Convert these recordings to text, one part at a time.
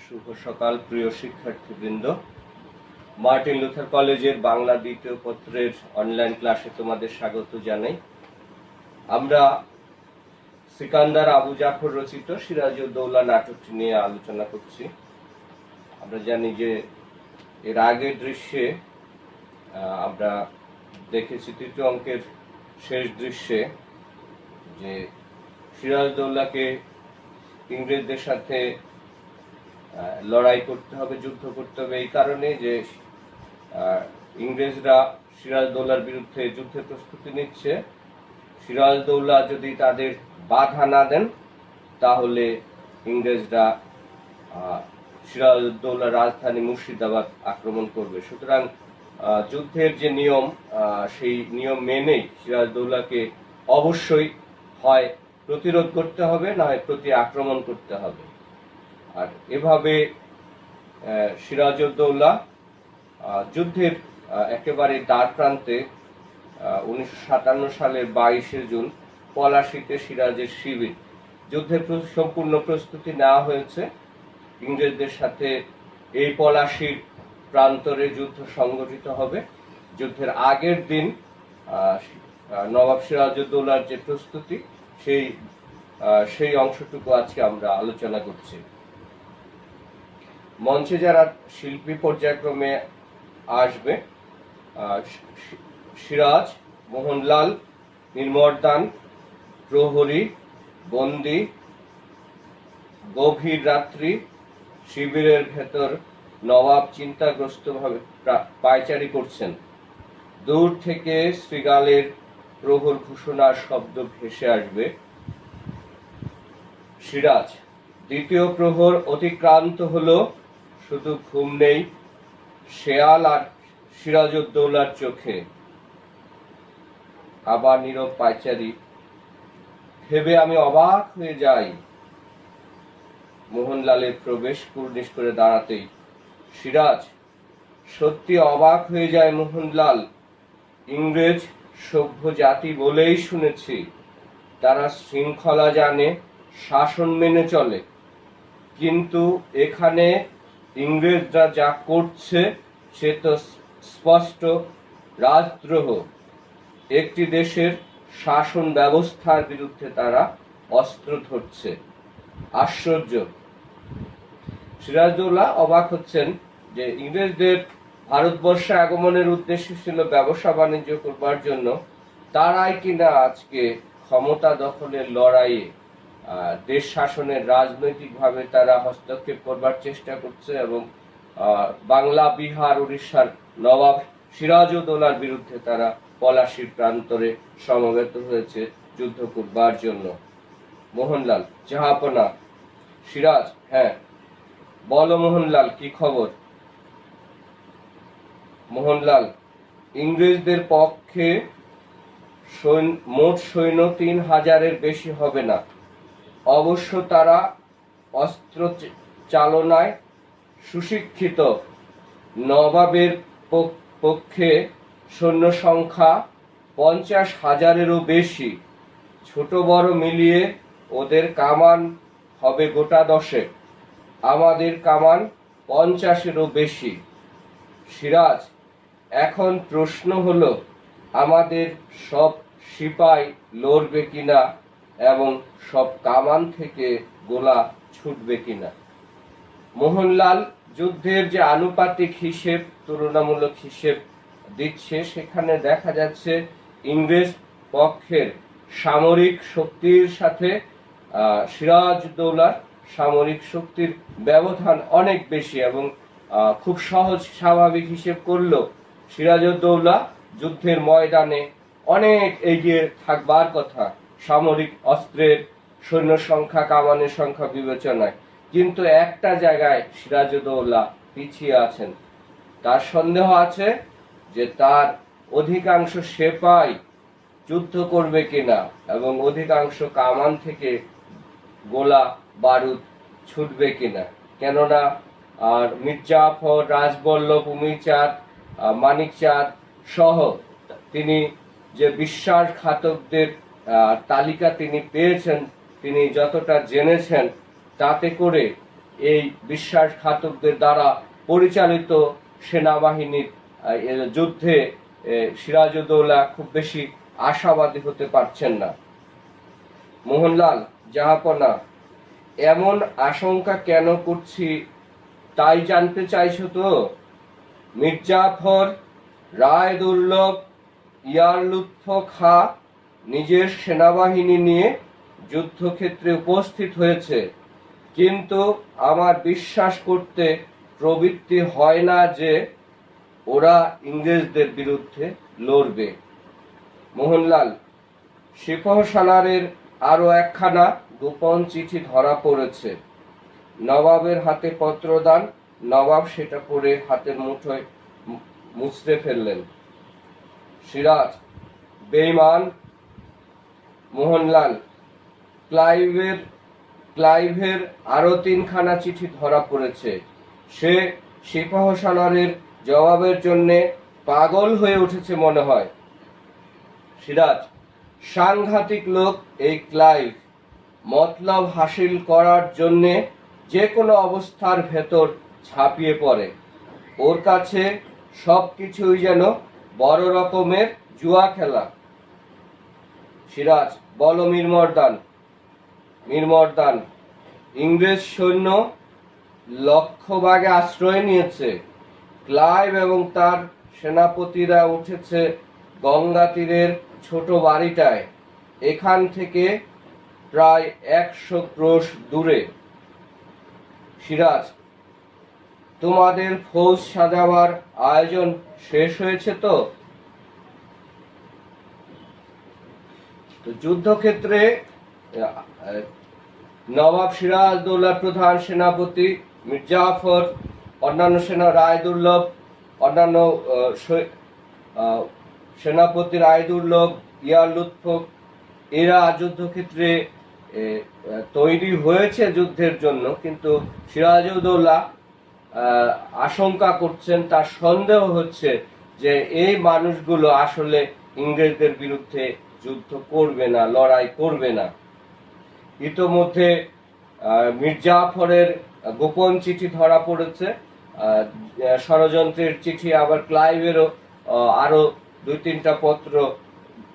শুভ সকাল প্রিয় শিক্ষার্থীবৃন্দ। মার্টিন লুথার কলেজের বাংলা দ্বিতীয় পত্রের অনলাইন ক্লাসে তোমাদের স্বাগত জানাই। আমরা সিকান্দার আবু জাফর রচিত সিরাজউদ্দৌলা নাটকটি নিয়ে আলোচনা করছি। আমরা জানি যে এর আগের দৃশ্যে আমরা দেখেছি তৃতীয় অঙ্কের শেষ দৃশ্যে যে সিরাজউদ্দৌলাকে ইংরেজদের সাথে লড়াই করতে হবে, যুদ্ধ করতে হবে, এই কারণে যে ইংরেজরা সিরাজউদ্দৌলার বিরুদ্ধে যুদ্ধের প্রস্তুতি নিচ্ছে। সিরাজউদ্দৌলা যদি তাদের বাধা না দেন তাহলে ইংরেজরা সিরাজউদ্দৌলার রাজধানী মুর্শিদাবাদ আক্রমণ করবে। সুতরাং যুদ্ধের যে নিয়ম, সেই নিয়ম মেনেই সিরাজউদ্দৌলাকে অবশ্যই হয় প্রতিরোধ করতে হবে, না হয় প্রতি আক্রমণ করতে হবে। আর এভাবে সিরাজউদ্দৌলা যুদ্ধের একেবারে দ্বার প্রান্তে 1957 সালের 22শে জুন পলাশীতে সিরাজের শিবির, যুদ্ধের সম্পূর্ণ প্রস্তুতি নেওয়া হয়েছে। ইংরেজদের সাথে এই পলাশীর প্রান্তরে যুদ্ধ সংগঠিত হবে। যুদ্ধের আগের দিন নবাব সিরাজউদ্দৌলার যে প্রস্তুতি, সেই অংশটুকু আজকে আমরা আলোচনা করছি। মঞ্চে যারা শিল্পী পর্যায়ক্রমে আসবে, সিরাজ, মোহনলাল, নির্মর্দান, প্রহরী, বন্দী, গভীর রাত্রি, শিবিরের ভেতর নবাব চিন্তাগ্রস্তভাবে পায়চারি করছেন। দূর থেকে শ্রীগালের প্রহর ঘোষণার শব্দ ভেসে আসবে। সিরাজ, দ্বিতীয় প্রহর অতিক্রান্ত হলো, শুধু ঘুম নেই শেয়াল আর সিরাজউদ্দৌলার চোখে। আবার নীরব পায়চারি, ভেবে আমি অবাক হয়ে যাই। মোহনলালের প্রবেশ কুর্নিশ করে দাঁড়াতেই সিরাজ, সত্যি অবাক হয়ে যায় মোহনলাল। ইংরেজ সভ্য জাতি বলেই শুনেছি, তারা শৃঙ্খলা জানে, শাসন মেনে চলে, কিন্তু এখানে ইংরেজরা যা করছে সে তো স্পষ্ট রাজদ্রোহ। একটি দেশের শাসন ব্যবস্থার বিরুদ্ধে তারা অস্ত্র ধরছে। আশ্চর্য। সিরাজউদ্দৌলা অবাক হচ্ছেন যে ইংরেজদের ভারতবর্ষে আগমনের উদ্দেশ্য ছিল ব্যবসা বাণিজ্য করবার জন্য, তারাই কিনা আজকে ক্ষমতা দখলের লড়াইয়ে দেশ শাসনের রাজনৈতিকভাবে তারা হস্তক্ষেপ করবার চেষ্টা করছে এবং বাংলা, বিহার, উড়িষ্যার নবাব সিরাজউদ্দৌলার বিরুদ্ধে তারা পলাশীর প্রান্তরে সমবেত হয়েছে যুদ্ধ করবার জন্য। মোহনলাল, জাহাপনা। সিরাজ, হ্যাঁ বলো মোহনলাল, কি খবর? মোহনলাল, ইংরেজদের পক্ষে মোট সৈন্য 3000-এর বেশি হবে না। অবশ্য তারা অস্ত্র চালনায় সুশিক্ষিত। নবাবের পক্ষে সৈন্য সংখ্যা 50,000-এরও বেশি। ছোট বড় মিলিয়ে ওদের কামান হবে গোটা 10। আমাদের কামান 50-এরও বেশি। সিরাজ, এখন প্রশ্ন হলো আমাদের সব সিপাই লড়বে কিনা এবং সব কামান থেকে গোলা ছুটবে কিনা। মোহনলাল যুদ্ধের যে আনুপাতিক হিসেব, তুলনামূলক হিসেব দিচ্ছে, সেখানে দেখা যাচ্ছে ইংরেজ পক্ষের সামরিক শক্তির সাথে সিরাজউদ্দৌলার সামরিক শক্তির ব্যবধান অনেক বেশি এবং খুব সহজ স্বাভাবিক হিসেব করলেও সিরাজউদ্দৌলা যুদ্ধের ময়দানে অনেক এগিয়ে থাকবার কথা সামরিক অস্ত্রের, সৈন্য সংখ্যা, কামানের সংখ্যা বিবেচনায়, কিন্তু একটা জায়গায় সিরাজউদ্দৌলা পিছিয়ে আছেন। তার সন্দেহ আছে যে তার অধিকাংশ সেপাই যুদ্ধ করবে কিনা এবং অধিকাংশ কামান থেকে গোলা বারুদ ছুটবে কিনা। কেননা আর মির্জাফর, রাজবল্লভ, উমিচাঁদ, মানিকচাঁদ সহ তিনি যে বিশ্বাসঘাতকদের তালিকা তিনি পেয়েছেন, তিনি যতটা জেনেছেন, তাতে করে এই বিশ্বাসঘাতকদের দ্বারা পরিচালিত সেনাবাহিনীর যুদ্ধে সিরাজউদ্দৌলা খুব বেশি আশাবাদী হতে পারছেন না। মোহনলাল, জাহাপনা, এমন আশঙ্কা কেন করছি তাই জানতে চাইছো তো? মির্জাফর, রায়দুর্লভ, ইয়ারলুৎফ খাঁ নিজের সেনাবাহিনী নিয়ে যুদ্ধক্ষেত্রে উপস্থিত হয়েছে, কিন্তু আমার বিশ্বাস করতে প্রবৃত্তি হয় না যে ওরা ইংরেজদের বিরুদ্ধে লড়বে। মোহনলাল, সিপাহসালারের আরো একখানা গোপন চিঠি ধরা পড়েছে। নবাবের হাতে পত্রদান। নবাব সেটা পড়ে হাতের মুঠোয় মুছড়ে ফেললেন। সিরাজ, বেঈমান। মোহনলাল, ক্লাইভের আরো 3খানা চিঠি ধরা পড়েছে। সে সিপাহসালারের জবাবের জন্যে পাগল হয়ে উঠেছে মনে হয়। সিরাজ, সাংঘাতিক লোক এই ক্লাইভ। মতলব হাসিল করার জন্যে যে কোনো অবস্থার ভেতর ঝাঁপিয়ে পড়ে। ওর কাছে সবকিছুই যেন বড় রকমের জুয়া খেলা। সিরাজ, বলো মীরমর্দান। ইংরেজ সৈন্য লক্ষবাগে আশ্রয় নিয়েছে। ক্লাইভ এবং তার সেনাপতিরা উঠেছে গঙ্গা তীরের ছোট বাড়িটায়, এখান থেকে প্রায় 100 ক্রোশ দূরে। সিরাজ, তোমাদের ফৌজ সাজাবার আয়োজন শেষ হয়েছে তো? যুদ্ধক্ষেত্রে নবাব সিরাজউদ্দৌলার প্রধান সেনাপতি মির্জাফর, অন্যান্য রায়দুর্লভ, অন্যান্য সেনাপতি রায়দুর্লভ, ইয়ারলুৎফ, এরা যুদ্ধক্ষেত্রে তৈরি হয়েছে যুদ্ধের জন্য, কিন্তু সিরাজউদ্দৌলা আশঙ্কা করছেন, তার সন্দেহ হচ্ছে যে এই মানুষগুলো আসলে ইংরেজদের বিরুদ্ধে যুদ্ধ করবে না, লড়াই করবে না। ইতোমধ্যে মির্জাফরের গোপন চিঠি ধরা পড়েছে, ষড়যন্ত্রের চিঠি, আবার ক্লাইভেরও আরো 2-3টা পত্র,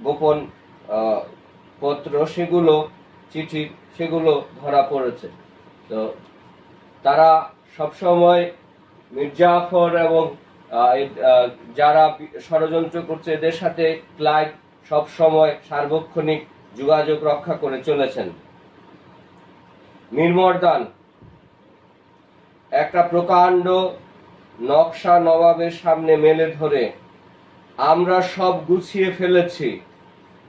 গোপন পত্র, সেগুলো ধরা পড়েছে। তো তারা সবসময় মির্জাফর এবং যারা ষড়যন্ত্র করছে এদের সাথে ক্লাইভ সবসময় সার্বক্ষণিক যোগাযোগ রক্ষা করে চলেছেন। মীরমর্দান, একটা প্রকাণ্ড নকশা নবাবের সামনে মেলে ধরে, আমরা সব গুছিয়ে ফেলেছি।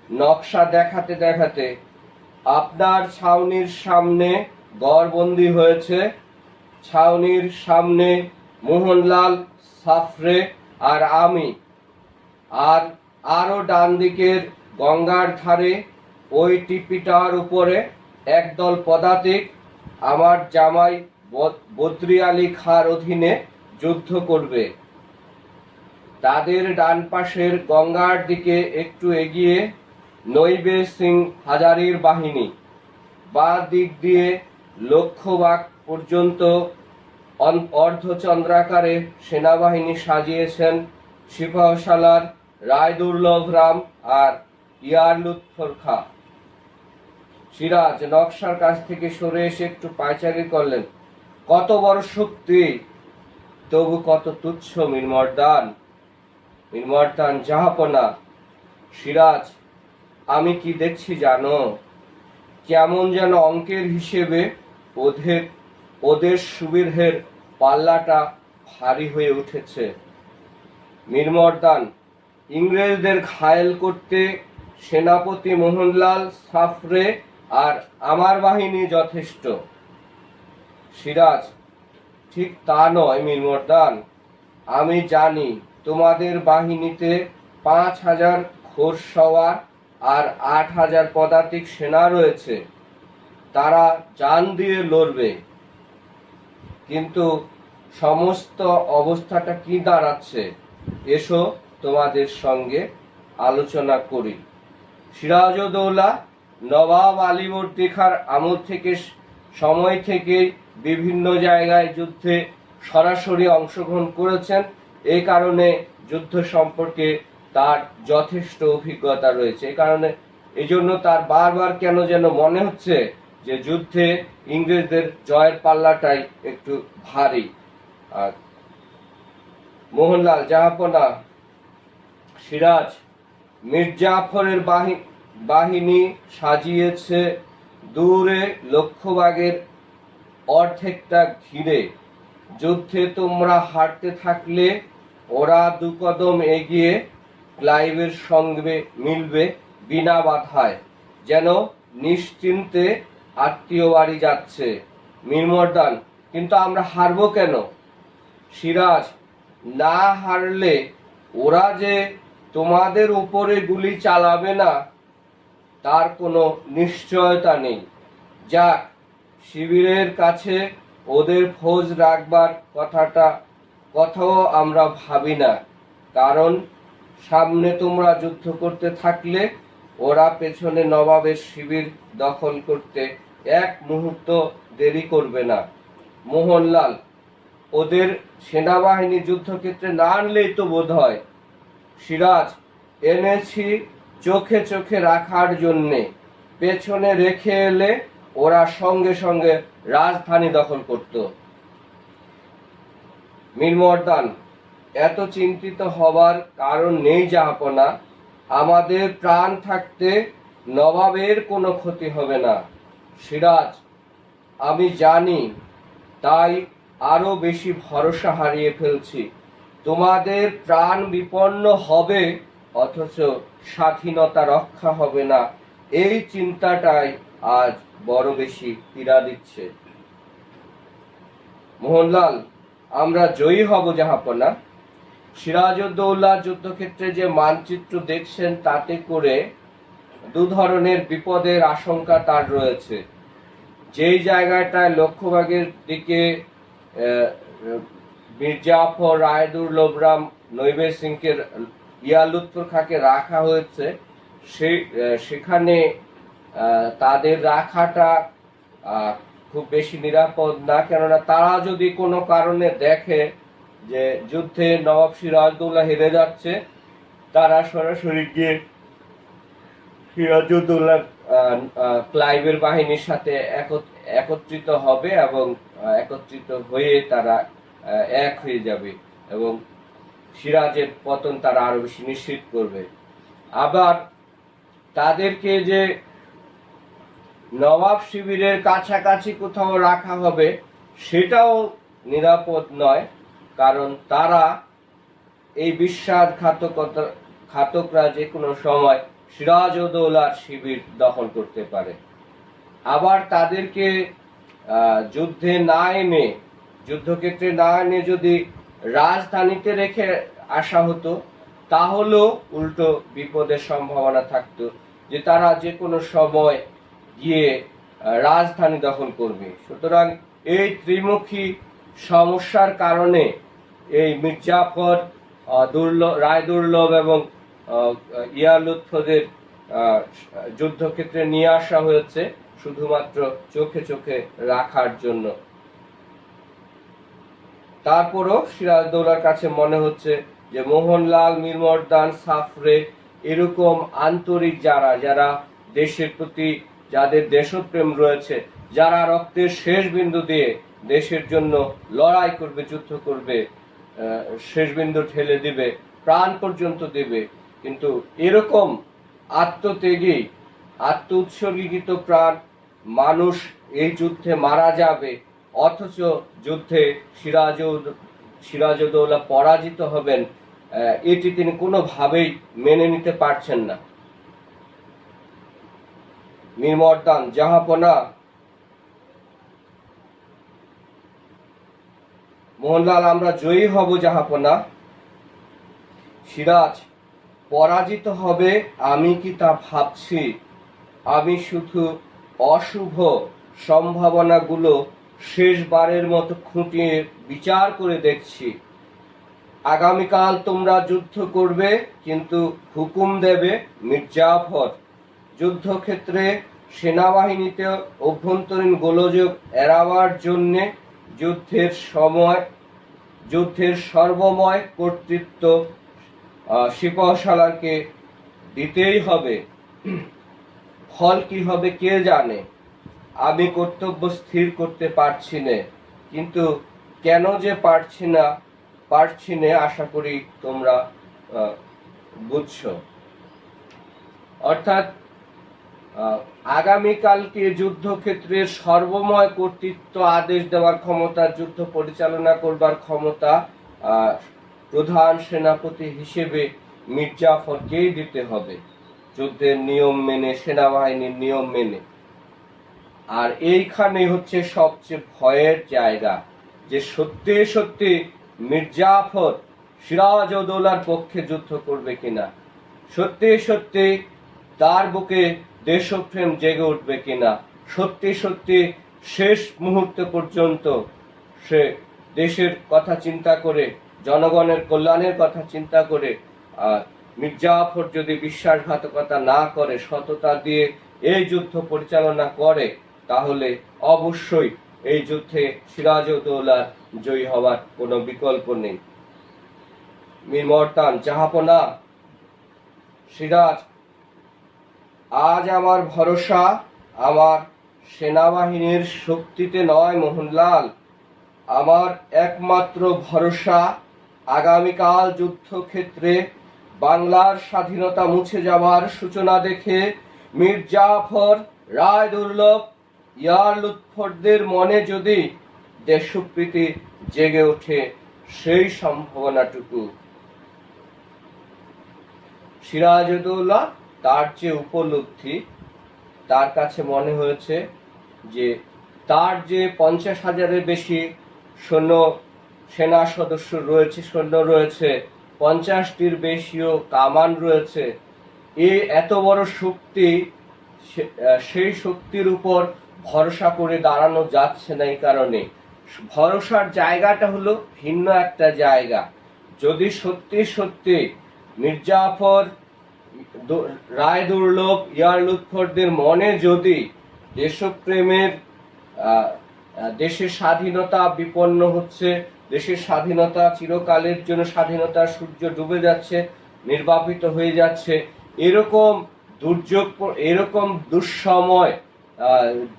নকশা দেখাতে দেখাতে, আপনার ছাউনির সামনে গড়বন্দি হয়েছে। ছাউনির সামনে মোহনলাল, সাফরে আর আমি। আর আরো ডান দিকের গঙ্গার ধারে ওই টিপিটার উপরে একদল পদাতিক আমার জামাই বদ্রি আলী খাঁর অধীনে যুদ্ধ করবে। তাদের ডান পাশের গঙ্গার দিকে একটু এগিয়ে নইবে সিং হাজারির বাহিনী। বাঁ দিক দিয়ে লক্ষবাগ পর্যন্ত অর্ধচন্দ্রাকারে সেনাবাহিনী সাজিয়েছেন সিপাহসালার রায়দুর্লভ রাম আর ইয়ারলুৎফ খাঁ। সিরাজ নকশার কাছ থেকে সরে এসে একটু পায়চারি করলেন। কত বড় শক্তি, তবু কত তুচ্ছ মীরমর্দান, জাহাপনা। সিরাজ, আমি কি দেখছি জানো? কেমন যেন অঙ্কের হিসেবে ওদের সুবিধের পাল্লাটা ভারী হয়ে উঠেছে। মীরমর্দান, ইংরেজদের ঘায়েল করতে সেনাপতি মোহনলাল, সাফরে আর আমার বাহিনী যথেষ্ট। সিরাজ, ঠিক তা নয় মীরমর্দান। আমি জানি তোমাদের বাহিনীতে 5000 ঘোড়সওয়ার আর 8000 পদাতিক সেনা রয়েছে। তারা জান দিয়ে লড়বে, কিন্তু সমস্ত অবস্থাটা কি দাঁড়াচ্ছে এসো তোমাদের সঙ্গে আলোচনা করি। সিরাজউদ্দৌলা নবাব আলীবর্দী খাঁর আমল থেকে সময় থেকে বিভিন্ন জায়গায় যুদ্ধে সরাসরি অংশগ্রহণ করেছেন। এই কারণে যুদ্ধ সম্পর্কে তার যথেষ্ট অভিজ্ঞতা রয়েছে। এই কারণে এজন্য তার বারবার কেন যেন মনে হচ্ছে যে যুদ্ধে ইংরেজদের জয়ের পাল্লাটাই একটু ভারী। আর মোহনলাল জাহাপনা সিরাজ মির্জাফরের বাহিনী সাজিয়েছে দূরে লক্ষ্যবাগের অর্ধেকটা ঘিরে। যুদ্ধে তোমরা হারতে থাকলে ওরা দু কদম এগিয়ে ক্লাইভের সঙ্গে মিলবে বিনা বাধায়, যেন নিশ্চিন্তে আত্মীয় বাড়ি যাচ্ছে। মীরমর্দান কিন্তু আমরা হারবো কেন? সিরাজ না হারলে ওরা যে তোমাদের উপরে গুলি চালাবে না তার কোনো নিশ্চয়তা নেই। যাক, শিবিরের কাছে ওদের ফৌজ রাখবার কথাও আমরা ভাবি না, কারণ সামনে তোমরা যুদ্ধ করতে থাকলে ওরা পেছনে নবাবের শিবির দখল করতে এক মুহূর্ত দেরি করবে না। মোহনলাল ওদের সেনাবাহিনী যুদ্ধক্ষেত্রে না আনলেই তো বোধ হয়। সিরাজ এনেছি চোখে চোখে রাখার জন্যে, পেছনে রেখে এলে ওরা সঙ্গে সঙ্গে রাজধানী দখল করত। মীরমর্দান এত চিন্তিত হবার কারণ নেই জাহাপনা, আমাদের প্রাণ থাকতে নবাবের কোনো ক্ষতি হবে না। সিরাজ আমি জানি, তাই আরো বেশি ভরসা হারিয়ে ফেলছি। তোমাদের প্রাণ বিপন্ন হবে অথচ স্বাধীনতা রক্ষা হবে না, এই চিন্তাটাই আজ বড় বেশি পীড়া দিচ্ছে। মোহনলাল আমরা জয়ী হব জাহাপনা। সিরাজউদ্দৌলা যুদ্ধক্ষেত্রে যে মানচিত্র দেখছেন তাতে করে দু ধরনের বিপদের আশঙ্কা তার রয়েছে। যেই জায়গাটায় লক্ষ্যবাগের দিকে মির্জাফর, রায়দুর্লভ রাম, নৈবের সিংকে, ইয়ালুৎফর খাঁকে রাখা হয়েছে, সেখানে তাদের রাখাটা খুব বেশি নিরাপদ না। কেননা তারা যদি কোনো কারণে দেখে যে যুদ্ধে নবাব সিরাজউদ্দৌলা হেরে যাচ্ছে, তারা সরাসরি গিয়ে সিরাজউদ্দৌলা ক্লাইভের বাহিনীর সাথে একত্রিত হবে এবং একত্রিত হয়ে তারা এক হয়ে যাবে এবং সিরাজের পতন তারা আরো বেশি নিশ্চিত করবে। আবার তাদেরকে যে নবাব শিবিরের কাছাকাছি কোথাও রাখা হবে সেটাও নিরাপদ নয়, কারণ তারা এই বিশ্বাসঘাতকরা যে কোনো সময় সিরাজউদ্দৌলার শিবির দখল করতে পারে। আবার তাদেরকে যুদ্ধক্ষেত্রে না এনে যদি রাজধানীতে রেখে আসা হতো তাহলেও উল্টো বিপদের সম্ভাবনা থাকতো যে তারা যে কোনো সময় গিয়ে রাজধানী দখল করবে। সুতরাং এই ত্রিমুখী সমস্যার কারণে এই মির্জাফর, রায়দুর্লভ এবং ইয়ালুৎফদের যুদ্ধক্ষেত্রে নিয়ে আসা হয়েছে শুধুমাত্র চোখে চোখে রাখার জন্য। তারপরও সিরাজউদ্দৌলার কাছে মনে হচ্ছে যে মোহনলাল, মীরমর্দান, সাফরে এরকম আন্তরিক যারা দেশের প্রতি যাদের দেশপ্রেম রয়েছে, যারা রক্তের শেষ বিন্দু দিয়ে দেশের জন্য লড়াই করবে, যুদ্ধ করবে, শেষ বিন্দু ঠেলে দিবে, প্রাণ পর্যন্ত দেবে, কিন্তু এরকম আত্মত্যাগী, আত্ম উৎসর্গীকৃত প্রাণ মানুষ এই যুদ্ধে মারা যাবে, অথচ যুদ্ধে সিরাজউদ্দৌলা পরাজিত হবেন, এটি তিনি কোনোভাবেই মেনে নিতে পারছেন না। মীরমর্দান জাহাপনা মোহনলাল আমরা জয়ী হব জাহাপনা। সিরাজ পরাজিত হবে আমি কি তা ভাবছি, আমি শুধু অশুভ সম্ভাবনাগুলো শেষবারের মতো খুঁটিয়ে বিচার করে দেখছি। আগামীকাল তোমরা যুদ্ধ করবে, কিন্তু হুকুম দেবে মির্জাফর। যুদ্ধক্ষেত্রে সেনাবাহিনীতে অভ্যন্তরীণ গোলযোগ এড়াবার জন্যে যুদ্ধের সর্বময় কর্তৃত্ব সিপাহসালারকে দিতেই হবে। ফল কি হবে কে জানে। আমি কর্তব্য স্থির করতে পারছি না, কিন্তু কেন যে পারছি না আশা করি তোমরা বুঝছো। অর্থাৎ আগামীকালকে যুদ্ধক্ষেত্রের সর্বময় কর্তৃত্ব আদেশ দেওয়ার ক্ষমতা, যুদ্ধ পরিচালনা করবার ক্ষমতা প্রধান সেনাপতি হিসেবে মীর জাফরকেই দিতে হবে, যুদ্ধের নিয়ম মেনে, সেনাবাহিনীর নিয়ম মেনে। আর এইখানে হচ্ছে সবচেয়ে ভয়ের জায়গা, যে সত্যি সত্যি মীর জাফর সিরাজউদ্দৌলার পক্ষে যুদ্ধ করবে কিনা, সত্যি সত্যি তার বুকে দেশপ্রেম জেগে উঠবে কিনা, সত্যি সত্যি শেষ মুহূর্ত পর্যন্ত সে দেশের কথা চিন্তা করে, জনগণের কল্যাণের কথা চিন্তা করে মীর জাফর যদি বিশ্বাসঘাতকতা না করে, সততা দিয়ে এই যুদ্ধ পরিচালনা করে, তাহলে অবশ্যই এই যুদ্ধে সিরাজউদ্দৌলার জয়ী হওয়ার কোনো বিকল্প নেই। মীর মর্তান, জাহাপনা, সিরাজ, আজ আমার ভরসা আমার সেনাবাহিনীর শক্তিতে নয় মোহনলাল, আমার একমাত্র ভরসা আগামীকাল যুদ্ধক্ষেত্রে বাংলার স্বাধীনতা মুছে যাওয়ার সূচনা দেখে মীর জাফর, রায়দুর্লভ, ইয়ার লুৎফরদের মনে যদি দেশপ্রীতি জেগে ওঠে, সেই সম্ভাবনাটুকু। সিরাজউদ্দৌলা তার যে উপলব্ধি, তার কাছে মনে হয়েছে যে তার যে 50,000-এর বেশি সেনা সদস্য রয়েছে, সৈন্য রয়েছে, 50টির বেশিও কামান রয়েছে, এত বড় শক্তি, সেই শক্তির উপর ভরসা করে দাঁড়ানো যাচ্ছে না। এই কারণে ভরসার জায়গাটা হলো ভিন্ন একটা জায়গা। যদি সত্যি সত্যি মীর জাফর, রায়দুর্লভ, ইয়ার লুৎফরদের মনে যদি দেশপ্রেমের, দেশের স্বাধীনতা বিপন্ন হচ্ছে, দেশের স্বাধীনতা চিরকালের জন্য, স্বাধীনতার সূর্য ডুবে যাচ্ছে, নির্বাপিত হয়ে যাচ্ছে, এরকম দুর্যোগ, এরকম দুঃসময়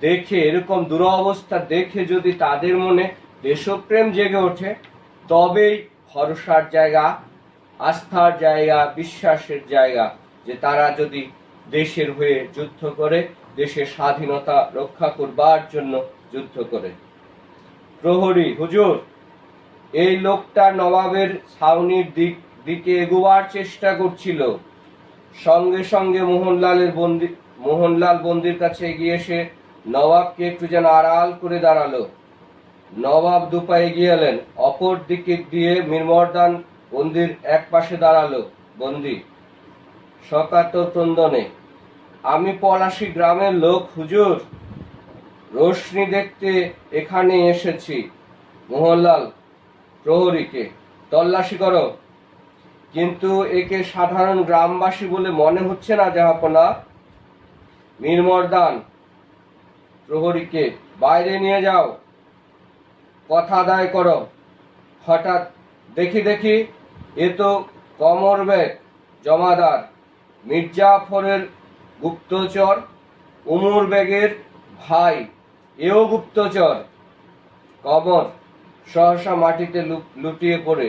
দেখে, এরকম দুরবস্থা দেখে যদি তাদের মনে দেশপ্রেম জেগে ওঠে, তবেই ভরসার জায়গা, আস্থার জায়গা, বিশ্বাসের জায়গা, যে তারা যদি দেশের হয়ে যুদ্ধ করে, দেশের স্বাধীনতা রক্ষা করবার জন্য যুদ্ধ করে। প্রহরী, হুজুর, এই লোকটা নবাবের ছাউনির দিকে এগোবার চেষ্টা করছিল। সঙ্গে সঙ্গে মোহনলাল বন্দির কাছে এগিয়ে এসে নবাবকে একটু যেন আড়াল করে দাঁড়ালো। নবাব দুপা এগিয়ে এলেন, অপর দিকে দিয়ে মীর মর্দান বন্দির এক পাশে দাঁড়ালো। বন্দি সকাতর ক্রন্দনে, আমি পলাশী গ্রামের লোক হুজুর, রোশনি দেখতে এখানে এসেছি। মোহনলাল প্রহরীকে, তল্লাশি করো, কিন্তু একে সাধারণ গ্রামবাসী বলে মনে হচ্ছে না জাহাপনা। মীর মর্দান প্রহরীকে, বাইরে নিয়ে যাও, কথা আদায় করো। হঠাৎ দেখি এ তো কমর বেগ জমাদার, মীর জাফরের গুপ্তচর, উমর বেগের ভাই, এও গুপ্তচর। কমর সহসা মাটিতে লুটিয়ে পড়ে,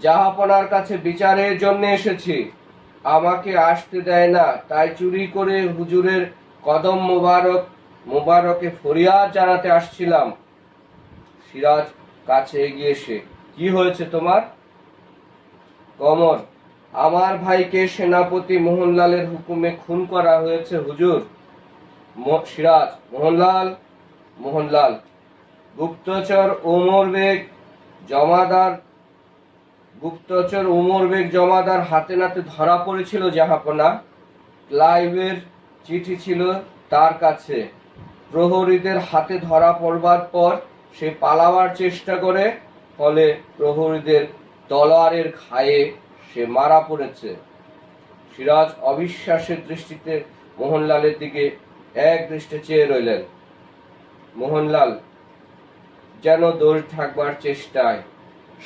জাহাপনার কাছে বিচারের জন্য এসেছি, আমাকে আসতে দেয় না, তাই চুরি করে হুজুরের কদম মোবারকে ফরিয়াদ জানাতে আসছিলাম। সিরাজ কাছে এগিয়ে এসে, কি হয়েছে তোমার? কমর, আমার ভাইকে সেনাপতি মোহনলালের হুকুমে খুন করা হয়েছে হুজুর। সিরাজ, মোহনলাল গুপ্তচর উমর বেগ জমাদার হাতে নাতে ধরা পড়েছিল জাহাপনা। ক্লাইভের চিঠি ছিল তার কাছে। প্রহরীদের হাতে ধরা পড়বার পর সে পালাবার চেষ্টা করে, ফলে প্রহরীদের তলোয়ারের ঘায়ে সে মারা পড়েছে। সিরাজ অবিশ্বাসের দৃষ্টিতে মোহনলালের দিকে এক দৃষ্টে চেয়ে রইলেন। মোহনলাল যেন দোষ ঢাকবার চেষ্টায়,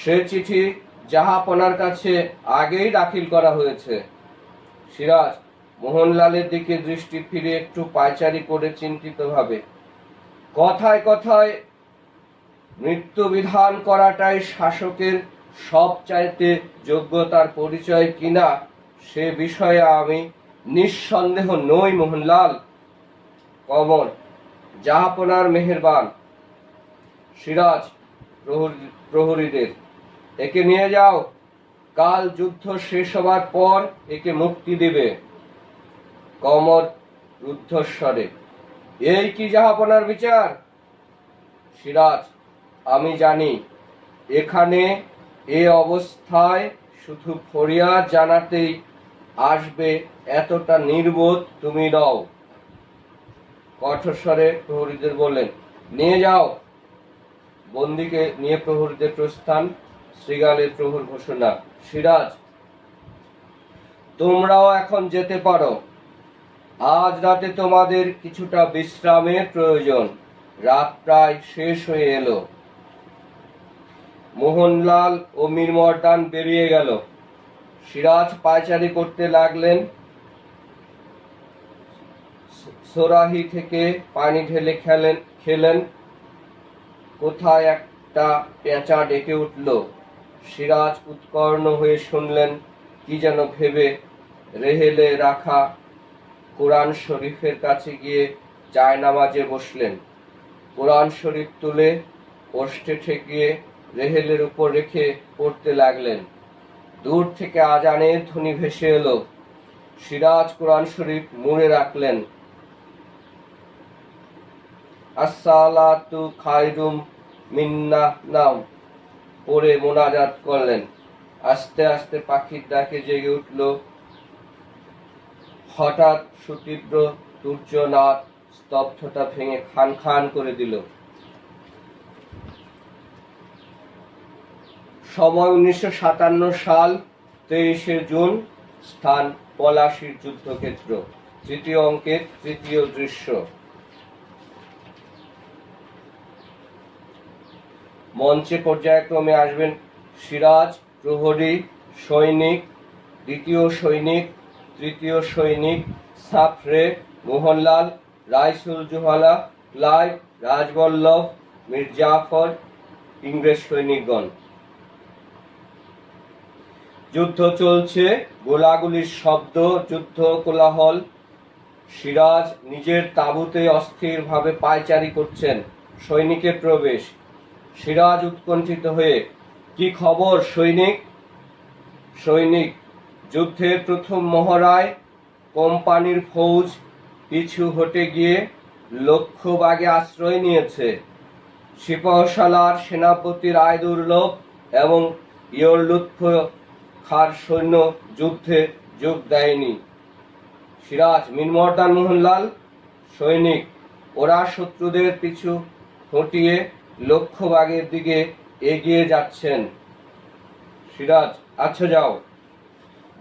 সে চিঠি জাহাপনার কাছে আগেই দাখিল করা হয়েছে। সিরাজ মোহনলালের দিকে দৃষ্টি ফিরে একটু পায়চারি করে চিন্তিত ভাবে, কথায় কথায় মৃত্যু বিধান করাটাই শাসকের সবচাইতে যোগ্যতার পরিচয় কিনা সে বিষয়ে আমি নিঃসন্দেহ নই মোহনলাল। কমল জাহাপনার মেহেরবান। সিরাজ প্রহরীদের, একে নিয়ে যাও, কাল যুদ্ধ শেষ হবার পর একে মুক্তি দিবে। কমল রুদ্ধস্বরে, এই কি জাহাপনার বিচার? সিরাজ, আমি জানি এখানে এ অবস্থায় শুধু ফরিয়াদ জানাতেই আসবে এতটা নির্বোধ তুমি নও। কঠোরস্বরে প্রহরীদের বললেন, নিয়ে যাও। বন্দীকে নিয়ে প্রহরীদের প্রস্থান। শ্রীগালের প্রহর ঘোষণা, সিরাজ তোমরাও এখন যেতে পারো। আজ রাতে তোমাদের কিছুটা বিশ্রামের প্রয়োজন। রাত প্রায় শেষ হয়ে এলো। মোহনলাল ও মীরমর্দান বেরিয়ে গেল। সিরাজ পায়চারি করতে লাগলেন। সোরাহি থেকে পানি ঢেলে খেলেন। কোথায় একটা পেঁচা ডেকে উঠল। সিরাজ উৎকর্ণ হয়ে শুনলেন, কি যেন ভেবে রেহেলে রাখা কোরআন শরীফের কাছে গিয়ে জায়নামাজে বসলেন। কোরআন শরীফ তুলে ওষ্ঠে ঠেকিয়ে রেহেলের উপর রেখে পড়তে লাগলেন। দূর থেকে আজানের ধ্বনি ভেসে এলো। সিরাজ কোরআন শরীফ মুড়ে রাখলেন। আসসালাতু খায়রুম মিন্নাহ নাম পড়ে মোনাজাত করলেন। আস্তে আস্তে পাখির ডাকে জেগে উঠল। হঠাৎ সুতীব্র তুর্যনাদ স্তব্ধতা ভেঙে খান খান করে দিল। সময় 1957 সাল 23শে জুন। স্থান পলাশীর যুদ্ধক্ষেত্র। তৃতীয় অঙ্কের তৃতীয় দৃশ্য। মঞ্চে পর্যায়ক্রমে আসবেন সিরাজ, প্রহরী, সৈনিক, দ্বিতীয় সৈনিক, তৃতীয় সৈনিক, সাফরে, মোহনলাল, রাইসুলজোহালা, ক্লাইভ, রাজবল্লভ, মির্জাফর, ইংরেজ সৈনিকগণ। যুদ্ধ চলছে, গোলাগুলির শব্দ, যুদ্ধ কোলাহল। সিরাজ নিজের তাঁবুতে অস্থিরভাবে পায়চারি করছেন। সৈনিকের প্রবেশ। সিরাজ উৎকণ্ঠিত হয়ে, কি খবর সৈনিক? সৈনিক, যুদ্ধের প্রথম মহড়ায় কোম্পানির ফৌজ পিছু হটে গিয়ে লক্ষ্যবাগে আশ্রয় নিয়েছে। সিপাহসালার সেনাপতি রায়দুর্লভ এবং ইয়রলুৎফ খাঁর সৈন্য যুদ্ধে যোগ দেয়নি। সিরাজ, মীরমর্দান, মোহনলাল। সৈনিক, ওরা শত্রুদের পিছু হটিয়ে লক্ষ্যবাগের দিকে এগিয়ে যাচ্ছেন। সিরাজ, আচ্ছা যাও।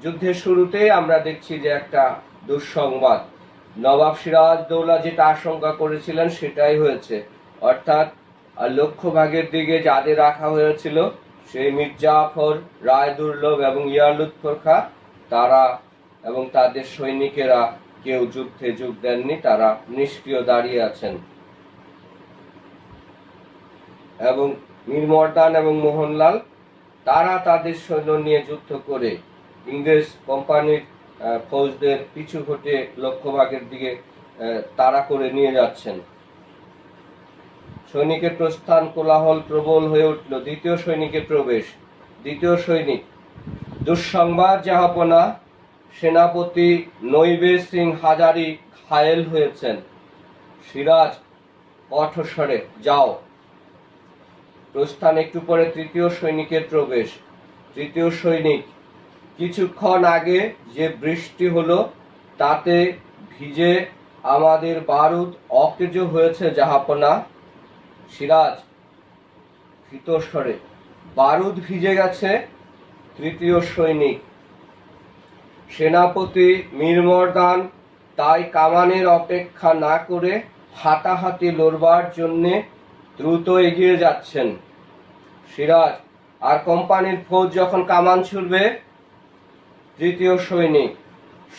যুদ্ধের শুরুতে আমরা দেখছি যে একটা দুঃসংবাদ। নবাব সিরাজদৌলা যেটা আশঙ্কা করেছিলেন সেটাই হয়েছে। অর্থাৎ লক্ষ্যভাগের দিকে যাদের রাখা হয়েছিল সেই মির্জাফর, রায়দুর্লভ এবং ইয়ারলুৎফর খাঁ, তারা এবং তাদের সৈনিকেরা কেউ যুদ্ধে যোগ দেননি। তারা নিষ্ক্রিয় দাঁড়িয়ে আছেন। এবং মীরমর্দান এবং মোহনলাল তারা তাদের সৈন্য নিয়ে যুদ্ধ করে ইংরেজ কোম্পানির ফৌজদের পিছু হটে লক্ষ্যভাগের দিকে তাড়া করে নিয়ে যাচ্ছেন। সৈনিকের প্রস্থান, কোলাহল প্রবল হয়ে উঠল। দ্বিতীয় সৈনিকের প্রবেশ। দ্বিতীয় সৈনিক, দুঃসংবাদ জাহাপনা, সেনাপতি নইবে সিং হাজারি ঘায়েল হয়েছেন। সিরাজ কঠোরস্বরে, যাও। প্রস্থান। একটু পরে তৃতীয় সৈনিকের প্রবেশ। তৃতীয় সৈনিক, কিছুক্ষণ আগে যে বৃষ্টি হলো তাতে ভিজে আমাদের বারুদ অকেজ হয়েছে জাহাপনা। সিরাজ ভীতস্বরে, বারুদ ভিজে গেছে? তৃতীয় সৈনিক, সেনাপতি মীরমর্দান তাই কামানের অপেক্ষা না করে হাতাহাতি লড়বার জন্যে দ্রুত এগিয়ে যাচ্ছেন। সিরাজ আর কোম্পানির ফৌজ যখন কামান ছুড়বে, তৃতীয় সৈনিক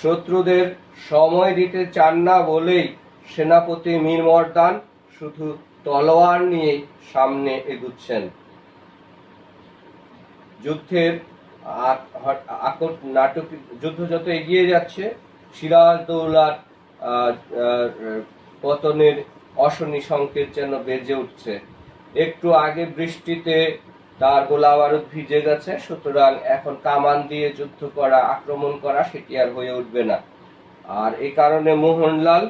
শত্রুদের সময় দিতে চান না বলেই সেনাপতি মীর মর্দান শুধু তলোয়ার নিয়ে সামনে এগুচ্ছেন। যুদ্ধের নাটক যুদ্ধ যত এগিয়ে যাচ্ছে, সিরাজদৌলার পতনের অশনি সংকেত যেন বেজে উঠছে। একটু আগে বৃষ্টিতে তার গোলা বারুদ ভিজে গেছে, সুতরাং এখন কামান দিয়ে যুদ্ধ করা, আক্রমণ করা সেটি আর হয়ে উঠবে না। আর এই কারণে মোহনলাল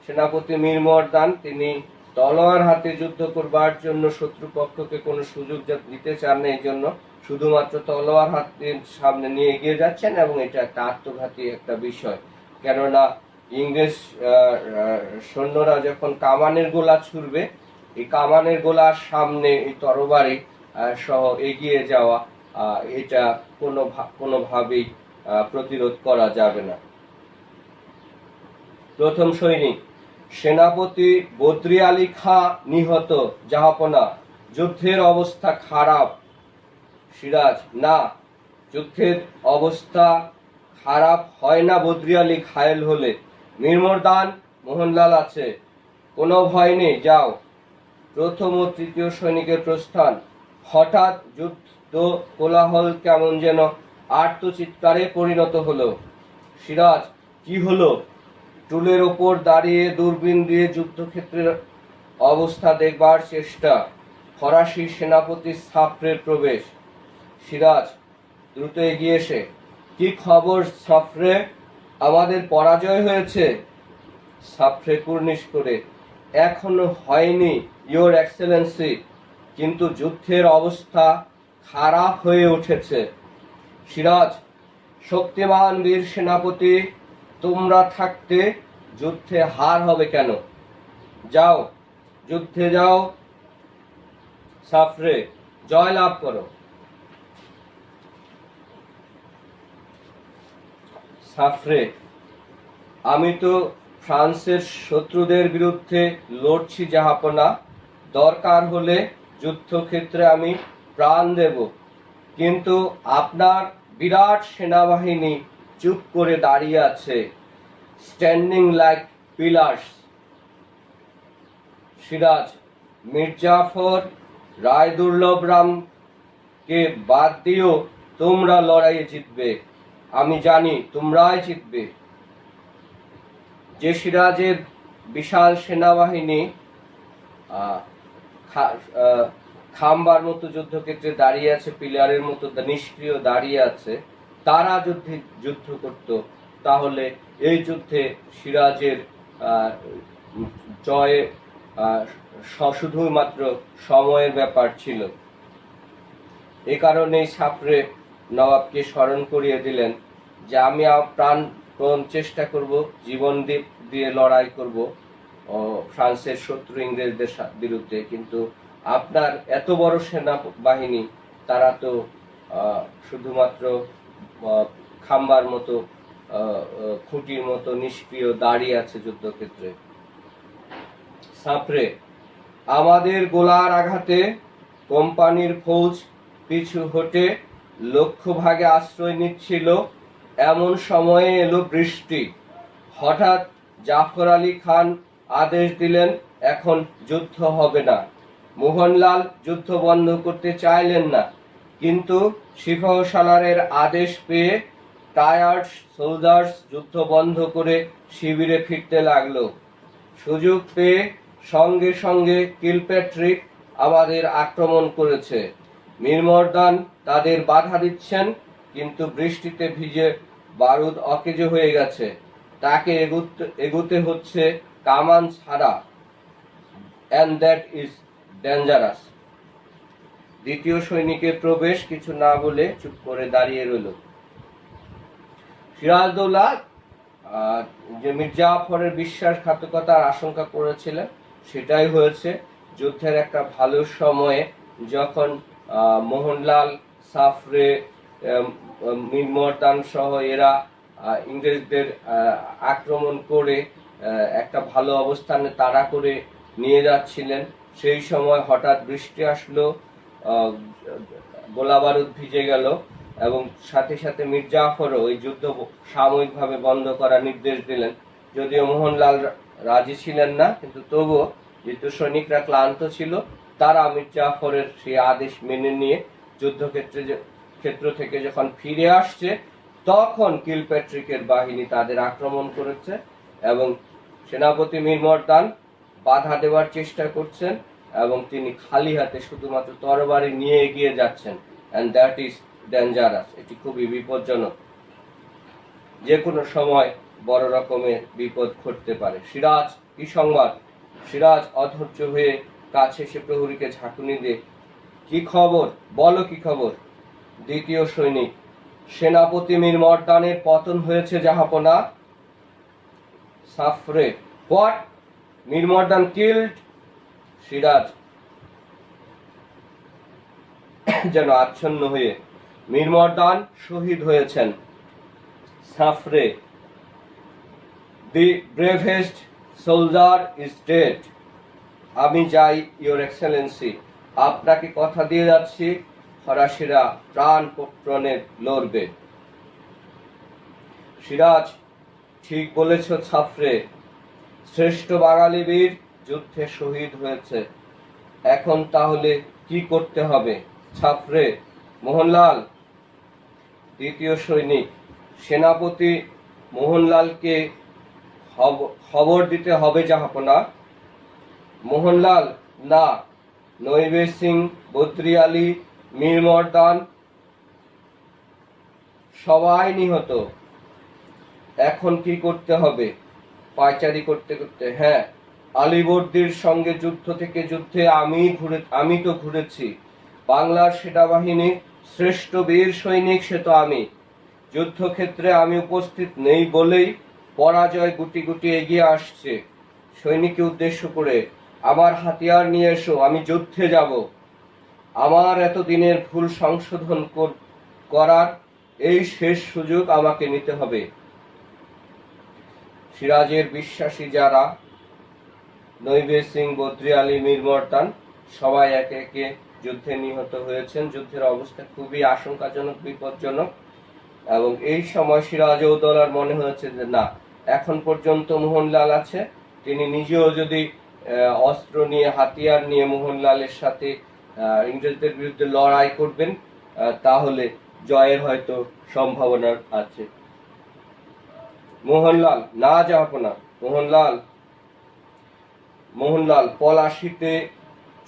সেনাপতি মীর মর্দান তিনি তলোয়ার হাতে যুদ্ধ করবার জন্য শত্রুপক্ষকে কোনো সুযোগ দিতে চান না, এই জন্য শুধুমাত্র তলোয়ার হাতে সামনে নিয়ে এগিয়ে যাচ্ছেন। এবং এটা একটা আত্মঘাতী একটা বিষয়, কেননা ইংরেজ সৈন্যরা যখন কামানের গোলা ছুড়বে, এই কামানের গোলার সামনে এই তরবারি সহ এগিয়ে যাওয়া, এটা কোনোভাবেই প্রতিরোধ করা যাবে না। প্রথম সৈনিক সেনাপতি বদ্রি আলী খাঁ নিহত। জাহাপনা, যুদ্ধের অবস্থা খারাপ। সিরাজ, না, যুদ্ধের অবস্থা খারাপ হয় না বদ্রি আলী ঘায়েল হলে। মীর মর্দান, মোহনলাল আছে, কোনো ভয় নেই, যাও। প্রথম ও তৃতীয় সৈনিকের প্রস্থান। হঠাৎ যুদ্ধ কোলাহল কেমন যেন আর্তচিৎকারে পরিণত হলো। সিরাজ, কি হলো? টুলের ওপর দাঁড়িয়ে দূরবীন দিয়ে যুদ্ধক্ষেত্রের অবস্থা দেখবার চেষ্টা। ফরাসি সেনাপতি সাফরের প্রবেশ। সিরাজ দ্রুত এগিয়ে এসে, কি খবর সাফরে? আমাদের পরাজয় হয়েছে। সাফরে কুর্নিশ করে, এখনো হয়নি ইয়োর এক্সেলেন্সি, কিন্তু যুদ্ধের অবস্থা খারাপ হয়ে উঠেছে। সিরাজ, শক্তিমান বীর সেনাপতি, তোমরা থাকতে যুদ্ধে হার হবে কেন? যাও, যুদ্ধে যাও, সাফরে জয় লাভ করো। সাফরে, আমি তো ফ্রান্সের শত্রুদের বিরুদ্ধে লড়ছি জাহাপনা, দরকার হলে যুদ্ধক্ষেত্রে আমি প্রাণ দেব, কিন্তু আপনার বিরাট সেনাবাহিনী চুপ করে দাঁড়িয়ে আছে, standing like pillars. Siraj, Mir Jafar, Rai Durlabh রামকে বাদ দিও, তোমরা লড়াইয়ে জিতবে, আমি জানি তোমরাই জিতবে। যে সিরাজের বিশাল সেনাবাহিনী খাম্বার মতো যুদ্ধক্ষেত্রে দাঁড়িয়ে আছে, পিলারের মতো নিষ্ক্রিয় দাঁড়িয়ে আছে, তারা যদি যুদ্ধ করত, তাহলে এই যুদ্ধে সিরাজের জয় শুধুমাত্র সময়ের ব্যাপার ছিল। এ কারণেই সাফরে নবাবকে স্মরণ করিয়ে দিলেন যে আমি প্রাণপণ চেষ্টা করব, জীবন দিয়ে লড়াই করব ফ্রান্সের শত্রু ইংরেজদের বিরুদ্ধে, কিন্তু আপনার এত বড় সেনাবাহিনী, তারা তো শুধুমাত্র খাম্বার মতো, খুঁটির মতো নিষ্ক্রিয় দাঁড়িয়ে আছে যুদ্ধক্ষেত্রে। সাফরে, আমাদের গোলার আঘাতে কোম্পানির ফৌজ পিছু হটে লক্ষ্য ভাগে আশ্রয় নিচ্ছিল, এমন সময়ে এলো বৃষ্টি। হঠাৎ জাফর আলী খান আদেশ দিলেন, এখন যুদ্ধ হবে না। মোহনলাল যুদ্ধ বন্ধ করতে চাইলেন না, কিন্তু সিপাহসালারের আদেশ পেয়ে টায়ার্ড সোলজার্স যুদ্ধ বন্ধ করে শিবিরে ফিরতে লাগলো। সুযোগ পেয়ে সঙ্গে সঙ্গে কিলপ্যাট্রিক আমাদের আক্রমণ করেছে। মীর মর্দান তাদের বাধা দিচ্ছেন, কিন্তু বৃষ্টিতে ভিজে বারুদ অকেজো হয়ে গেছে, তাকে এগুতে হচ্ছে কামান ছাড়া, and that is dangerous। দ্বিতীয় সৈনিকের প্রবেশ। কিছু না বলে চুপ করে দাঁড়িয়ে রইল। সিরাজদৌল্লা যে মির্জাফরের বিশ্বাসঘাতকতার আশঙ্কা করেছিলেন, সেটাই হয়েছে। যুদ্ধের একটা ভালো সময়ে যখন মোহনলাল, সাফরে, মীর মর্দান সহ এরা ইংরেজদের আক্রমণ করে একটা ভালো অবস্থানে তাড়া করে নিয়ে যাচ্ছিলেন। সেই সময় হঠাৎ বৃষ্টি আসলো, গোলা বারুদ ভিজে গেল এবং সাথে সাথে মীর জাফরও ওই যুদ্ধ সাময়িকভাবে বন্ধ করার নির্দেশ দিলেন। যদিও মোহনলাল রাজি ছিলেন না, কিন্তু তবুও যেহেতু সৈনিকরা ক্লান্ত ছিল, তারা মীর জাফরের সেই আদেশ মেনে নিয়ে ক্ষেত্র থেকে যখন ফিরে আসছে, তখন কিলপ্যাট্রিকের বাহিনী তাদের আক্রমণ করেছে এবং সেনাপতি মীর মর্দান বাধা দেওয়ার চেষ্টা করছেন এবং তিনি খালি হাতে শুধুমাত্র তরবারি নিয়ে এগিয়ে যাচ্ছেন। And that is dangerous. এটি খুবই বিপজ্জনক, যে কোনো সময় বড় রকমের বিপদ ঘটতে পারে। সিরাজ কি সংবাদ? সিরাজ অধৈর্য হয়ে কাছে এসে প্রহরীকে ঝাঁকুনি দিয়ে, কি খবর, বলো কি খবর? দ্বিতীয় সৈনিক, সেনাপতি মীর মর্দানের পতন হয়েছে জাহাপনা। সাফরে, হোয়াট? মীর মর্দান কিল্ড? সিরাজ যেন আচ্ছন্ন হয়ে, মীর মর্দান শহীদ হয়েছেন। সাফরে, দি ব্রেভেস্ট সোলজার ইজ ডেড। আমি যাই ইওর এক্সেলেন্সি, আপনাকে কথা দিয়ে যাচ্ছি, ফরাসিরা প্রাণপণে লড়বে। সিরাজ, ঠিক বলেছ সাফরে, শ্রেষ্ঠ বাঙালি বীর যুদ্ধে শহীদ হয়েছে। এখন তাহলে কি করতে হবে? সাফরে, মোহনলাল। দ্বিতীয় সৈনিক, সেনাপতি মোহনলালকে খবর দিতে হবে জাহাপনা। মোহনলাল, না, নইবে সিং, বদ্রি আলী, মীর মর্দান সবাই নিহত। এখন কি করতে হবে? পায়চারি করতে করতে, হ্যাঁ, আলীবর্দীর সঙ্গে যুদ্ধ থেকে যুদ্ধে আমি তো ঘুরেছি। বাংলার সেনাবাহিনীর শ্রেষ্ঠ বীর সৈনিক সে তো আমি। যুদ্ধক্ষেত্রে আমি উপস্থিত নেই বলেই পরাজয় গুটি গুটি এগিয়ে আসছে। সৈনিককে উদ্দেশ্য করে, আমার হাতিয়ার নিয়ে এসো, আমি যুদ্ধে যাব। আমার এতদিনের ভুল সংশোধন করার এই শেষ সুযোগ আমাকে নিতে হবে। সিরাজের বিশ্বাসী যারা, নইবে সিং, বদ্রি আলী, মীর মর্দান সবাই একে একে যুদ্ধে নিহত হয়েছেন। যুদ্ধের অবস্থা খুবই আশঙ্কাজনক, বিপজ্জনক এবং এই সময় সিরাজউদ্দৌলার মনে হয়েছে যে না, এখন পর্যন্ত মোহনলাল আছে, তিনি নিজেও যদি অস্ত্র নিয়ে, হাতিয়ার নিয়ে মোহনলালের সাথে ইংরেজদের বিরুদ্ধে লড়াই করবেন, তাহলে জয়ের হয়তো সম্ভাবনা আছে। মোহনলাল, না জাহাপনা। মোহনলাল, পলাশীতে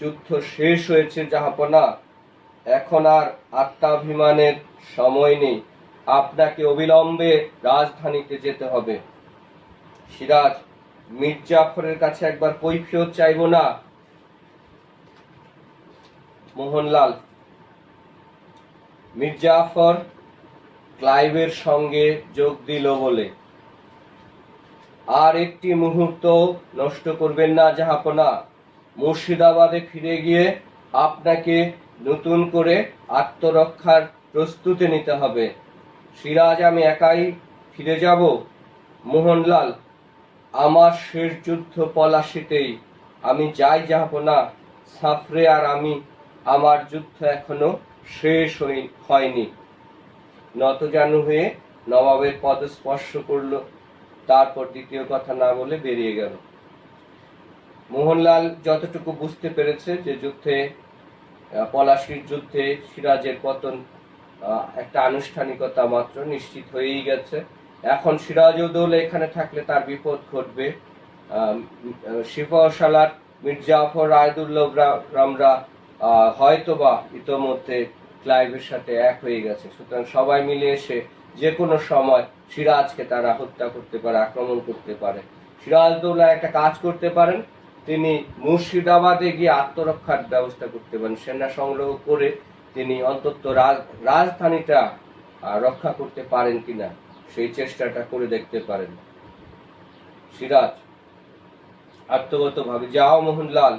যুদ্ধ শেষ হয়েছে জাহাপনা, এখন আর আত্মাভিমানের সময় নেই, আপনাকে অবিলম্বে রাজধানীতে যেতে হবে। সিরাজ, মীর জাফরের কাছে একবার কৈফিয়ত চাইব না? মোহনলাল, মীর জাফর ক্লাইভের সঙ্গে যোগ দিল বলে আর একটি মুহূর্ত নষ্ট করবেন না জাহাপনা। মুর্শিদাবাদে ফিরে গিয়ে আপনাকে নতুন করে আত্মরক্ষার প্রস্তুতি নিতে হবে। সিরাজ, আমি একাই ফিরে যাব? মোহনলাল, আমার শেষ যুদ্ধ পলাশীতেই, আমি যাই জাহাপনা। সাফরে আর আমি, আমার যুদ্ধ এখনো শেষ হয়নি। নতজানু হয়ে নবাবের পদ স্পর্শ করলো, তারপর দ্বিতীয় কথা না বলে বেরিয়ে গেল। মোহনলাল যতটুকু বুঝতে পেরেছে যে যুদ্ধে, পলাশীর যুদ্ধে সিরাজের পতন একটা আনুষ্ঠানিকতা মাত্র, নিশ্চিত হয়েই গেছে। এখন সিরাজউদ্দৌলা এখানে থাকলে তার বিপদ ঘটবে। সিপাহসালার মীর জাফর, রায়দুল্লাহরা হয়তোবা ইতোমধ্যে ক্লাইভের সাথে এক হয়ে গেছে। সুতরাং সবাই মিলে এসে যে কোনো সময় সিরাজকে তারা হত্যা করতে পারে, আক্রমণ করতে পারে। সিরাজউদ্দৌলা একটা কাজ করতে পারেন, তিনি মুর্শিদাবাদে গিয়ে আত্মরক্ষার ব্যবস্থা করতে পারেন। সেনা সংগ্রহ করে তিনি অন্তত রাজধানীটা রক্ষা করতে পারেন কিনা সেই চেষ্টাটা করে দেখতে পারেন। সিরাজ আত্মগতভাবে, যাও মোহনলাল,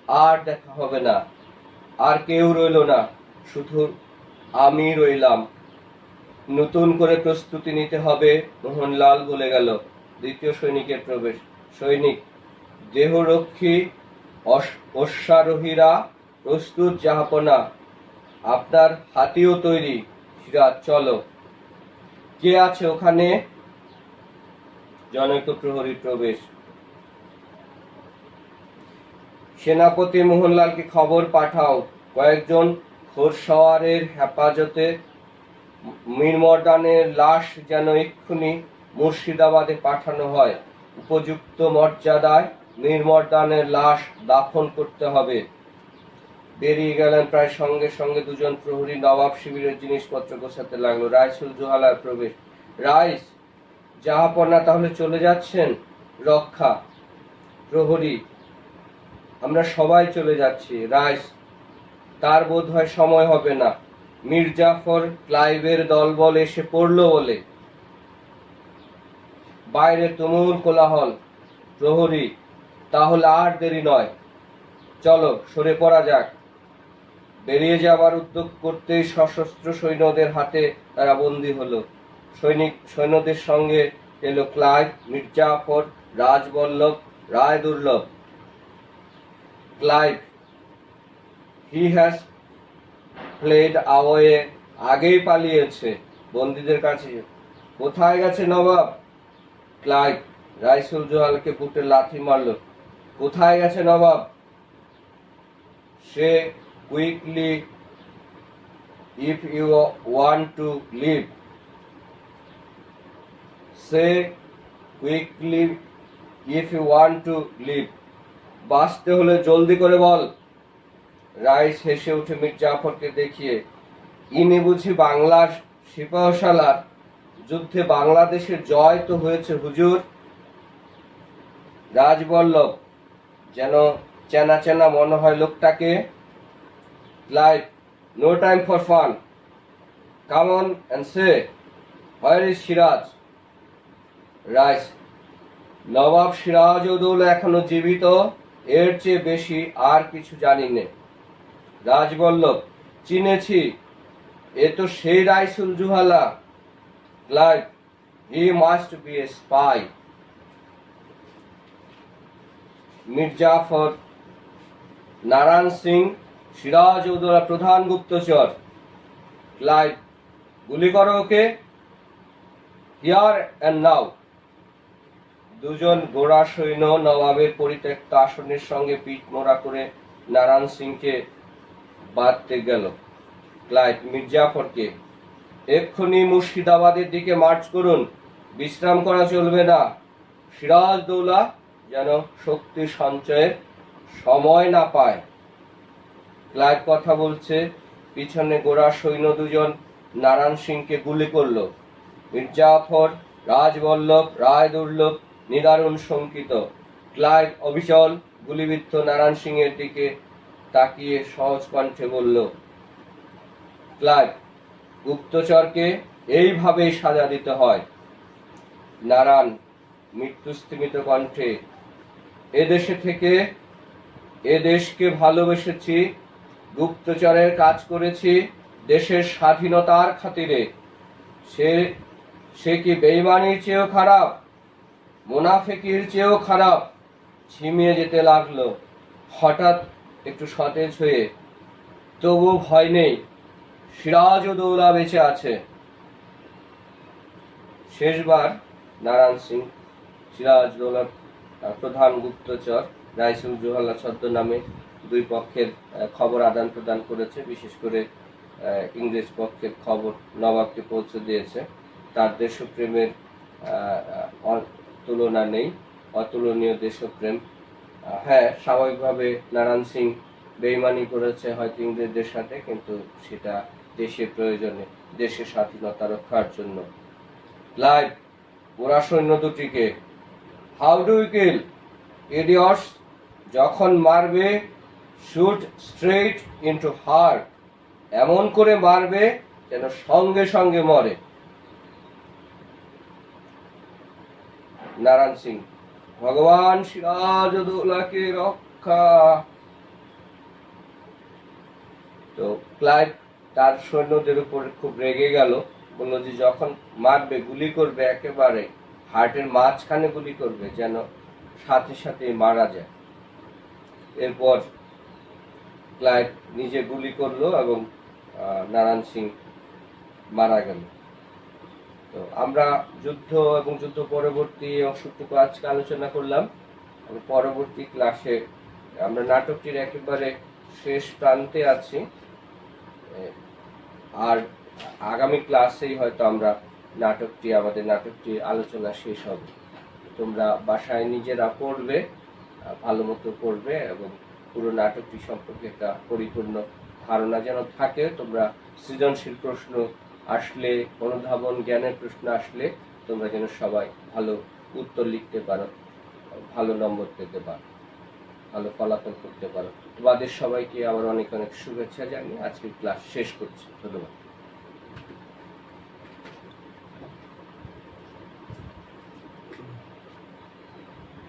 আর দেখা হবে না, আর কেউ রইল না, শুধু আমি রইলাম। নতুন করে প্রস্তুতি নিতে হবে। মোহনলাল বলে গেল। দ্বিতীয় সৈনিকের প্রবেশ। সৈনিক, দেহরক্ষী অশ্বারোহীরা প্রস্তুত জাহাপনা, আপনার হাতিও তৈরি। সিরাজ, চলো। কে আছে ওখানে? জনৈক প্রহরী প্রবেশ। সেনাপতি মোহনলালকে খবর পাঠাও, কয়েকজন ঘোড়সওয়ারের হেফাজতে মীরমর্দানের লাশ যেন এক্ষুনি মুর্শিদাবাদে পাঠানো হয়। উপযুক্ত মর্যাদায় মীরমর্দানের লাশ দাফন করতে হবে। বেরিয়ে গেলেন। প্রায় সঙ্গে সঙ্গে দুজন প্রহরী নবাব শিবিরের জিনিসপত্র গোছাতে লাগলো। রাইসুল জোহালার প্রবেশ। রাইস, জাহাপনা তাহলে চলে যাচ্ছেন? রক্ষা। প্রহরী, আমরা সবাই চলে যাচ্ছি। রাইস, তার বোধ হয় সময় হবে না। মির্জাফর ক্লাইভের দলবল এসে পড়ল বলে। বাইরে তুমুল কোলাহল। প্রহরী, তাহলে আর দেরি নয়, চলো সরে পড়া যাক। বেরিয়ে যাবার উদ্যোগ করতেই সশস্ত্র সৈন্যদের হাতে তারা বন্দী হলো। সৈন্যদের সঙ্গে এলো Clive, Mir Jafar, Rajballabh, Rai Durlabh. Clive, he has fled away, আগেই পালিয়েছে বন্দীদের কাছে। কোথায় গেছে নবাব? ক্লাইভ রাইসুল জোহালকে বুকে লাথি মারল। কোথায় গেছে Nawab? Say quickly, if you want to leave. Say quickly, if you want to leave. বাঁচতে হলে জলদি করে বল। রাইস হেসে উঠে মির্জাফরকে দেখিয়ে, ইনি বুঝি বাংলার সিপাহসালার যুদ্ধে বাংলাদেশের জয় তো হয়েছে হুজুর। রাজবল্লভ, যেন চেনা চেনা মনে হয় লোকটাকে। Clive, no time for fun, come on and say, where is Siraj? Rais, Nawab Siraj-ud-Daulah এখনো জীবিত, এর চেয়ে বেশি আর কিছু জানি নে। রাজবল্লভ, চিনেছি, এ তো সেই Raisul Juhala. Clive, he must be a spy. Mir Jafar, Narayan Singh Siraj-ud-Daulah প্রধান গুপ্তচর। ক্লাইভ, গুলি করো ওকে, হিয়ার এন্ড নাও। দুজন গোড়া সৈন্য নবাবের পরিত্যক্ত আসনের সঙ্গে পিঠ মোড়া করে নারায়ণ সিংকে বাঁধতে গেল। ক্লাইভ মির্জাফরকে, এক্ষুনি মুর্শিদাবাদের দিকে মার্চ করুন, বিশ্রাম করা চলবে না। সিরাজদৌলা যেন শক্তি সঞ্চয়ের সময় না পায়। ক্লাইভ কথা বলছে, পিছনে গোড়া সৈন্য দুজন নারায়ণ সিংকে গুলি করল। মির্জাফর, রাজবল্লভ, রায়দুর্লভ নিদারুণ শঙ্কিত। ক্লাইভ অবিচল গুলিবিদ্ধ নারায়ণ সিং এর দিকে তাকিয়ে সহজ কণ্ঠে বলল, ক্লাইভ, গুপ্তচরকে এইভাবেই সাজা দিতে হয়। নারায়ণ মৃত্যুস্তিমিত কণ্ঠে, এদেশে থেকে এদেশকে ভালোবেসেছি, গুপ্তচরের কাজ করেছি দেশের স্বাধীনতার খাতিরে। সে কি বেঈমানির চেয়েও খারাপ, মুনাফিকির চেয়েও খারাপ? ঝিমিয়ে যেতে লাগলো। হঠাৎ একটু সতেজ হয়ে, তবু ভয় নেই, সিরাজউদ্দৌলা বেঁচে আছে। শেষবার নারায়ণ সিং সিরাজউদ্দৌলার প্রধান গুপ্তচর রাইসুল জোহালা ছদ্মনামে দুই পক্ষের খবর আদান প্রদান করেছে। বিশেষ করে ইংরেজ পক্ষের খবর নবাবকে পৌঁছে দিয়েছে। তার দেশপ্রেমের তুলনা নেই, অতুলনীয় দেশপ্রেম। হ্যাঁ, স্বাভাবিকভাবে নারায়ণ সিং বেইমানি করেছে হয়তো ইংরেজদের সাথে, কিন্তু সেটা দেশের প্রয়োজনে, দেশের স্বাধীনতা রক্ষার জন্য। ক্লাইভ গোড়া সৈন্য দুটিকে, how do you kill idiots? যখন মারবে শুট স্ট্রেট ইনটু হার্ট, এমন করে মারবে যেন সঙ্গে সঙ্গে মরে। নারায়ণ সিং, ভগবান সিরাজউদ্দৌলাকে রক্ষা। তো ক্লাইভ তার সৈন্যদের উপর খুব রেগে গেল। বললো যে যখন মারবে, গুলি করবে, একেবারে হার্টের মাঝখানে গুলি করবে, যেন সাথে সাথে মারা যায়। এরপর ক্লাইভ নিজে গুলি করলো এবং নারায়ণ সিং মারা গেল। তো আমরা যুদ্ধ এবং যুদ্ধ পরবর্তী অংশটুকু আজকে আলোচনা করলাম। পরবর্তী ক্লাসে আমরা নাটকটির একেবারে শেষ প্রান্তে আছি, আর আগামী ক্লাসেই হয়তো আমরা আমাদের নাটকটির আলোচনা শেষ হবে। তোমরা বাসায় নিজেরা পড়বে, ভালো মতো পড়বে এবং পুরো নাটকটি সম্পর্কে একটা পরিপূর্ণ ধারণা যেন থাকে। তোমরা সৃজনশীল প্রশ্ন আসলে, অনুধাবন জ্ঞানের প্রশ্ন আসলে তোমরা যেন সবাই ভালো উত্তর লিখতে পারো, ভালো নম্বর পেতে পারো, ভালো ফলাফল করতে পারো। তোমাদের সবাইকে আবার অনেক অনেক শুভেচ্ছা জানিয়ে আজকের ক্লাস শেষ করছি। ধন্যবাদ।